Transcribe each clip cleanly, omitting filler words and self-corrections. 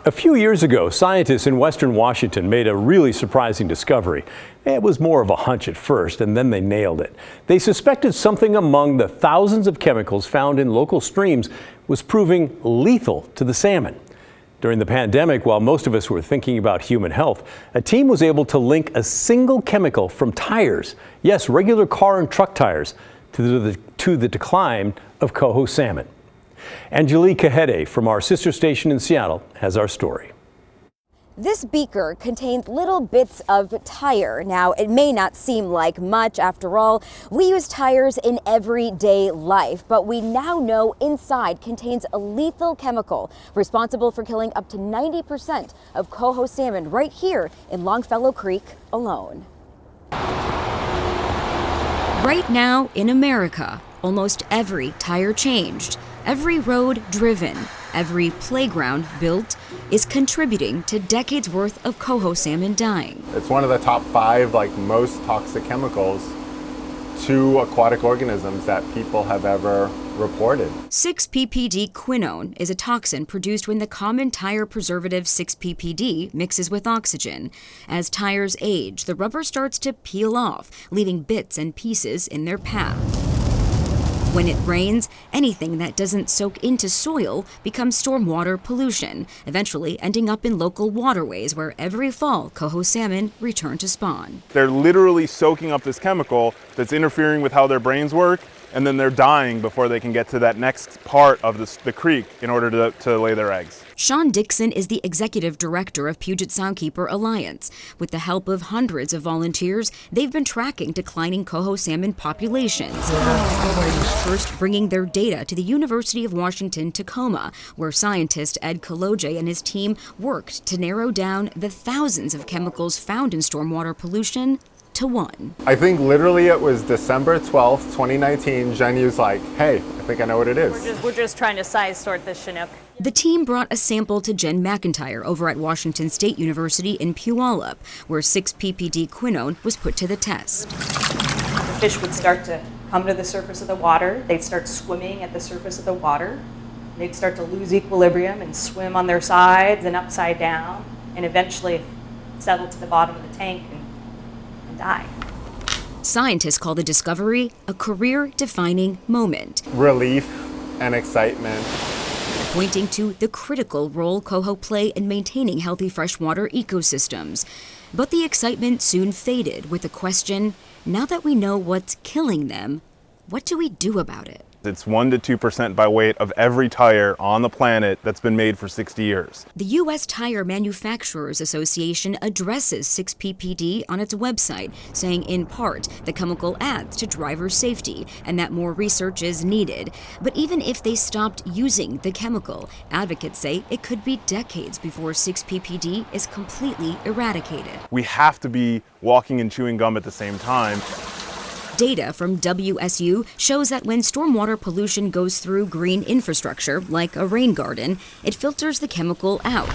A few years ago, scientists in Western Washington made a really surprising discovery. It was more of a hunch at first, and then they nailed it. They suspected something among the thousands of chemicals found in local streams was proving lethal to the salmon. During the pandemic, while most of us were thinking about human health, a team was able to link a single chemical from tires, yes, regular car and truck tires, to the decline of coho salmon. Angelique Cajede from our sister station in Seattle has our story. This beaker contains little bits of tire. Now, it may not seem like much. After all, we use tires in everyday life, but we now know inside contains a lethal chemical responsible for killing up to 90% of coho salmon right here in Longfellow Creek alone. Right now in America, almost every tire changed, every road driven, every playground built is contributing to decades worth of coho salmon dying. It's one of the top 5 most toxic chemicals to aquatic organisms that people have ever reported. 6-PPD quinone is a toxin produced when the common tire preservative 6-PPD mixes with oxygen. As tires age, the rubber starts to peel off, leaving bits and pieces in their path. When it rains, anything that doesn't soak into soil becomes stormwater pollution, eventually ending up in local waterways where every fall coho salmon return to spawn. They're literally soaking up this chemical that's interfering with how their brains work, and then they're dying before they can get to that next part of the creek in order to lay their eggs. Sean Dixon is the executive director of Puget Soundkeeper Alliance. With the help of hundreds of volunteers, they've been tracking declining coho salmon populations. First bringing their data to the University of Washington, Tacoma, where scientist Ed Kaloje and his team worked to narrow down the thousands of chemicals found in stormwater pollution to one. I think literally it was December 12th, 2019. Jen was like, hey, I think I know what it is. We're just trying to size sort this Chinook. The team brought a sample to Jen McIntyre over at Washington State University in Puyallup, where 6-PPD quinone was put to the test. The fish would start to come to the surface of the water. They'd start swimming at the surface of the water. They'd start to lose equilibrium and swim on their sides and upside down, and eventually settle to the bottom of the tank and die. Scientists call the discovery a career-defining moment. Relief and excitement. Pointing to the critical role coho play in maintaining healthy freshwater ecosystems. But the excitement soon faded with the question, now that we know what's killing them, what do we do about it? It's 1 to 2% by weight of every tire on the planet that's been made for 60 years. The U.S. Tire Manufacturers Association addresses 6-PPD on its website, saying in part the chemical adds to driver safety and that more research is needed. But even if they stopped using the chemical, advocates say it could be decades before 6-PPD is completely eradicated. We have to be walking and chewing gum at the same time. Data from WSU shows that when stormwater pollution goes through green infrastructure, like a rain garden, it filters the chemical out.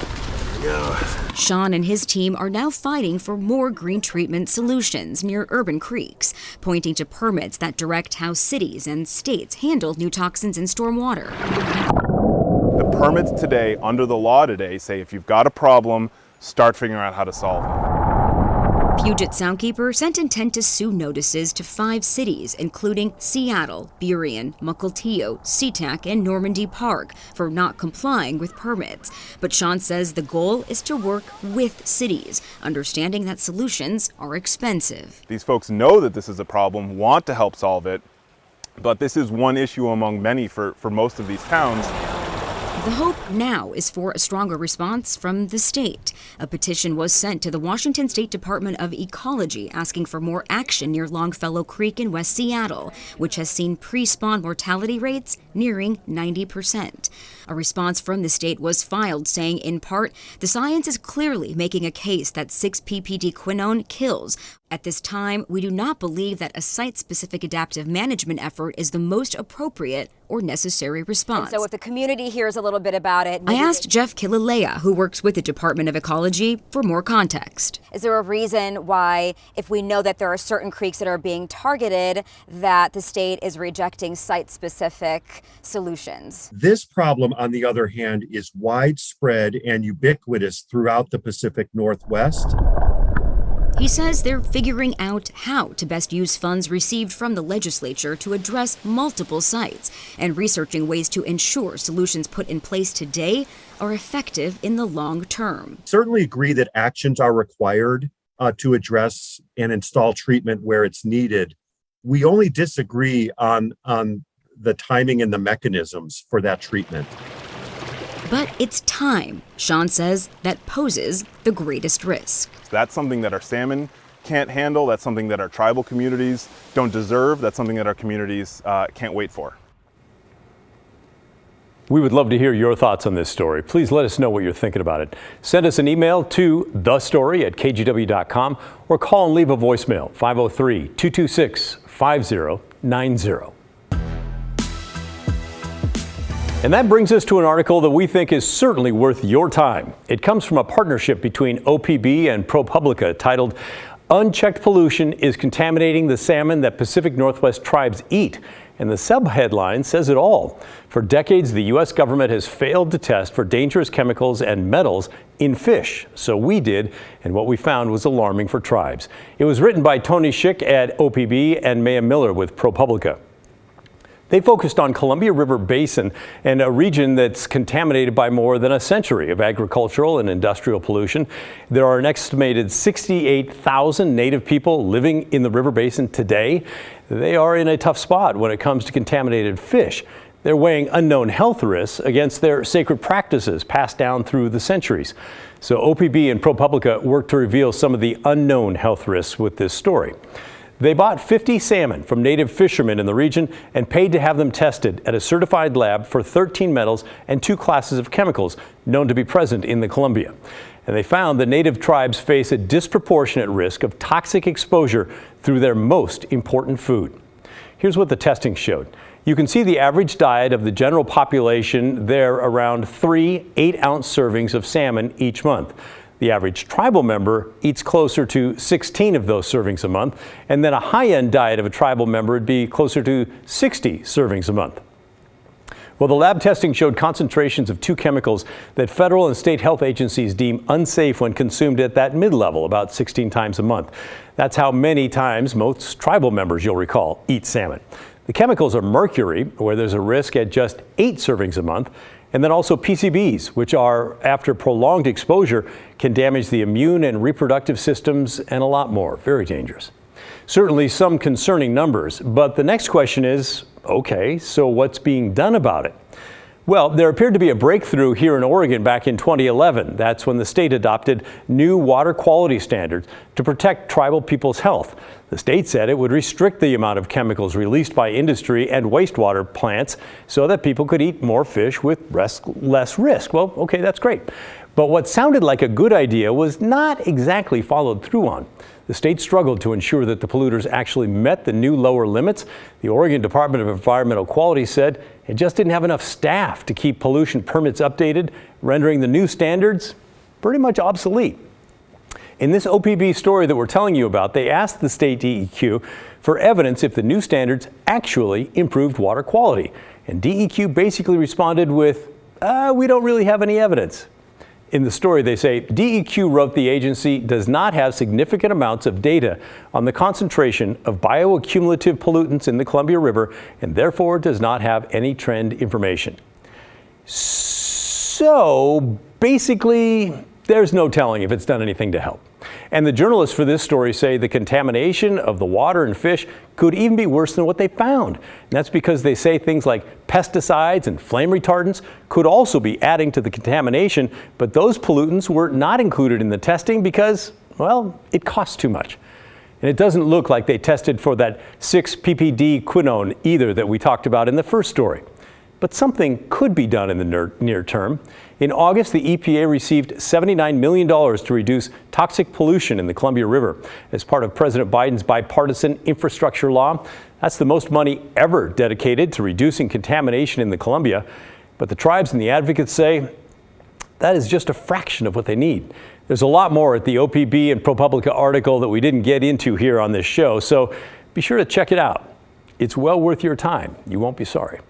Sean and his team are now fighting for more green treatment solutions near urban creeks, pointing to permits that direct how cities and states handle new toxins in stormwater. The permits today, under the law today, say if you've got a problem, start figuring out how to solve it. Puget Soundkeeper sent intent to sue notices to 5 cities, including Seattle, Burien, Mukilteo, SeaTac, and Normandy Park, for not complying with permits. But Sean says the goal is to work with cities, understanding that solutions are expensive. These folks know that this is a problem, want to help solve it, but this is one issue among many for most of these towns. The hope now is for a stronger response from the state. A petition was sent to the Washington State Department of Ecology asking for more action near Longfellow Creek in West Seattle, which has seen pre-spawn mortality rates nearing 90%. A response from the state was filed saying, in part, the science is clearly making a case that 6-PPD quinone kills. At this time, we do not believe that a site-specific adaptive management effort is the most appropriate or necessary response. And so if the community hears a little bit about it... I asked Jeff Killalea, who works with the Department of Ecology, for more context. Is there a reason why, if we know that there are certain creeks that are being targeted, that the state is rejecting site-specific solutions? This problem on the other hand, is widespread and ubiquitous throughout the Pacific Northwest. He says they're figuring out how to best use funds received from the legislature to address multiple sites and researching ways to ensure solutions put in place today are effective in the long term. Certainly agree that actions are required to address and install treatment where it's needed. We only disagree on the timing and the mechanisms for that treatment. But it's time, Sean says, that poses the greatest risk. That's something that our salmon can't handle. That's something that our tribal communities don't deserve. That's something that our communities can't wait for. We would love to hear your thoughts on this story. Please let us know what you're thinking about it. Send us an email to thestory@kgw.com or call and leave a voicemail, 503-226-5090. And that brings us to an article that we think is certainly worth your time. It comes from a partnership between OPB and ProPublica titled "Unchecked Pollution is Contaminating the Salmon That Pacific Northwest Tribes Eat." And the subheadline says it all. For decades, the U.S. government has failed to test for dangerous chemicals and metals in fish. So we did, and what we found was alarming for tribes. It was written by Tony Schick at OPB and Maya Miller with ProPublica. They focused on Columbia River Basin and a region that's contaminated by more than a century of agricultural and industrial pollution. There are an estimated 68,000 native people living in the river basin today. They are in a tough spot when it comes to contaminated fish. They're weighing unknown health risks against their sacred practices passed down through the centuries. So OPB and ProPublica worked to reveal some of the unknown health risks with this story. They bought 50 salmon from native fishermen in the region and paid to have them tested at a certified lab for 13 metals and 2 classes of chemicals known to be present in the Columbia. And they found the native tribes face a disproportionate risk of toxic exposure through their most important food. Here's what the testing showed. You can see the average diet of the general population there, around 3 8-ounce servings of salmon each month. The average tribal member eats closer to 16 of those servings a month, and then a high-end diet of a tribal member would be closer to 60 servings a month. Well, the lab testing showed concentrations of 2 chemicals that federal and state health agencies deem unsafe when consumed at that mid-level, about 16 times a month. That's how many times most tribal members, you'll recall, eat salmon. The chemicals are mercury, where there's a risk at just 8 servings a month, and then also PCBs, which are, after prolonged exposure, can damage the immune and reproductive systems and a lot more. Very dangerous. Certainly some concerning numbers, but the next question is, okay, so what's being done about it? Well, there appeared to be a breakthrough here in Oregon back in 2011. That's when the state adopted new water quality standards to protect tribal people's health. The state said it would restrict the amount of chemicals released by industry and wastewater plants so that people could eat more fish with less risk. Well, okay, that's great. But what sounded like a good idea was not exactly followed through on. The state struggled to ensure that the polluters actually met the new lower limits. The Oregon Department of Environmental Quality said it just didn't have enough staff to keep pollution permits updated, rendering the new standards pretty much obsolete. In this OPB story that we're telling you about, they asked the state DEQ for evidence if the new standards actually improved water quality. And DEQ basically responded with, we don't really have any evidence. In the story, they say DEQ wrote the agency does not have significant amounts of data on the concentration of bioaccumulative pollutants in the Columbia River and therefore does not have any trend information. So basically, there's no telling if it's done anything to help. And the journalists for this story say the contamination of the water and fish could even be worse than what they found. And that's because they say things like pesticides and flame retardants could also be adding to the contamination, but those pollutants were not included in the testing because, well, it costs too much. And it doesn't look like they tested for that 6-ppd quinone either that we talked about in the first story. But something could be done in the near term. In August, the EPA received $79 million to reduce toxic pollution in the Columbia River as part of President Biden's bipartisan infrastructure law. That's the most money ever dedicated to reducing contamination in the Columbia. But the tribes and the advocates say that is just a fraction of what they need. There's a lot more at the OPB and ProPublica article that we didn't get into here on this show, so be sure to check it out. It's well worth your time. You won't be sorry.